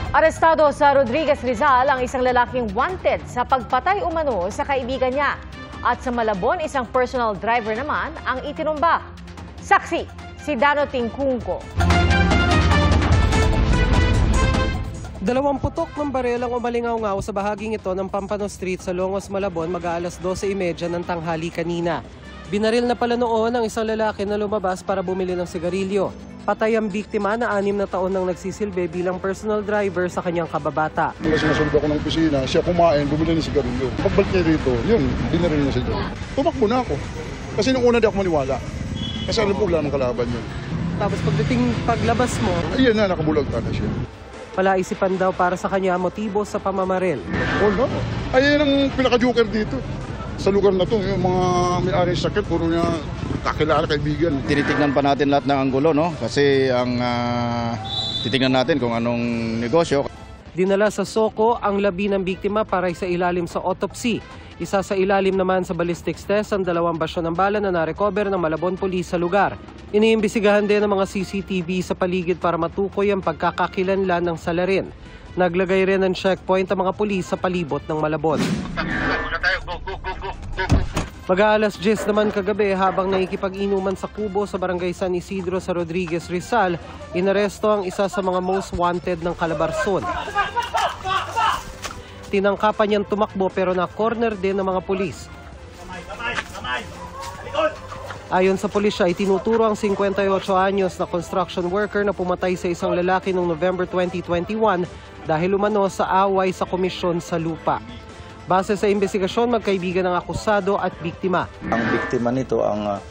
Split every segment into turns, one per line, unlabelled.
Arestado sa Rodriguez Rizal ang isang lalaking wanted sa pagpatay umano sa kaibigan niya. At sa Malabon, isang personal driver naman ang itinumba. Saksi, si Dano Tingkungko.
2 putok ng barel ang umalingaw-ngaw sa bahaging ito ng Pampano Street sa Longos, Malabon mag-aalas 12:30 ng tanghali kanina. Binaril na pala noon ang isang lalaki na lumabas para bumili ng sigarilyo. Patay ang biktima na 6 na taon nang nagsisilbi bilang personal driver sa kanyang kababata.
Kasi nasunod ako ng opisina, siya kumain, bumili ng sigarilyo. Pagbalik niya rito, yun, binaril niya siya. Tumakbo na ako. Kasi nung una di ako maniwala. Kasi alam ko wala ng kalaban yun.
Tapos paglabas mo,
ayun na, nakabulag na siya.
palaisipan daw para sa kanya motibo sa pamamaril.
Oh no, ayun ang pinaka-joker dito. Sa lugar na to, yung mga may-ari ng sakit, puro niya kakilala, kaibigan.
Tinitignan pa natin lahat ng anggulo, no? Kasi ang titignan natin kung anong negosyo.
Dinala sa Soko ang labi ng biktima para sa ilalim sa autopsy. Isa sa ilalim naman sa ballistics test ang 2 basyo ng bala na narecover ng Malabon Police sa lugar. Iniimbisigahan din ang mga CCTV sa paligid para matukoy ang pagkakakilanlan ng salarin. Naglagay rin ng checkpoint ang mga pulis sa palibot ng Malabon. Mag-aalas 10 naman kagabi habang nakikipag-inuman sa kubo sa barangay San Isidro sa Rodriguez Rizal, inaresto ang isa sa mga most wanted ng Calabarzon. Tinangkapan niyang tumakbo pero na-corner din ng mga pulis. Ayon sa pulisya, itinuturo ang 58 anyos na construction worker na pumatay sa isang lalaki noong November 2021 dahil umano sa away sa komisyon sa lupa. Base sa investigasyon, magkaibigan ng akusado at biktima.
Ang biktima nito, ang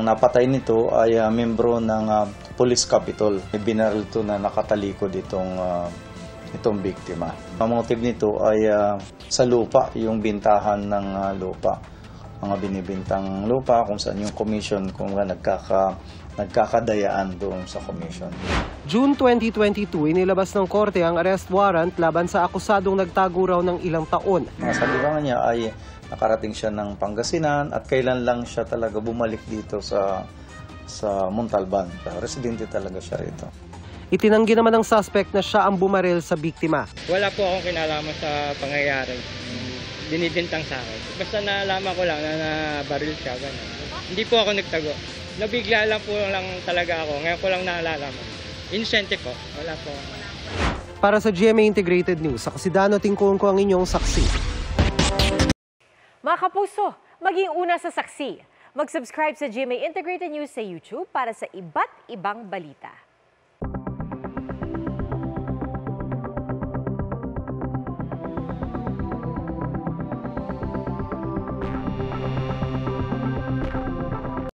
napatay nito ay membro ng Police Capitol. Binaril ito na nakatalikod itong biktima. Ang motive nito ay sa lupa, yung bintahan ng lupa. Mga binibintang lupa kung saan yung commission kung nagkakadayaan doon sa commission.
June 2022, inilabas ng korte ang arrest warrant laban sa akusadong nagtago raw ng ilang taon.
Sa libangan niya ay nakarating siya ng Pangasinan at kailan lang siya talaga bumalik dito sa Montalban. Residente talaga siya rito.
Itinanggi naman ng suspect na siya ang bumaril sa biktima.
Wala po akong kinalaman sa pangyayari. Binibintang sa akin. Basta nalaman ko lang na nabaril siya. Ganun. Hindi po ako nagtago. Nabigla lang po lang talaga ako. Ngayon ko lang naalala mo. Inosente po. Wala po.
Para sa GMA Integrated News, ako si Dano Tingkungko ang inyong saksi.
Mga kapuso, maging una sa saksi. Mag-subscribe sa GMA Integrated News sa YouTube para sa iba't ibang balita.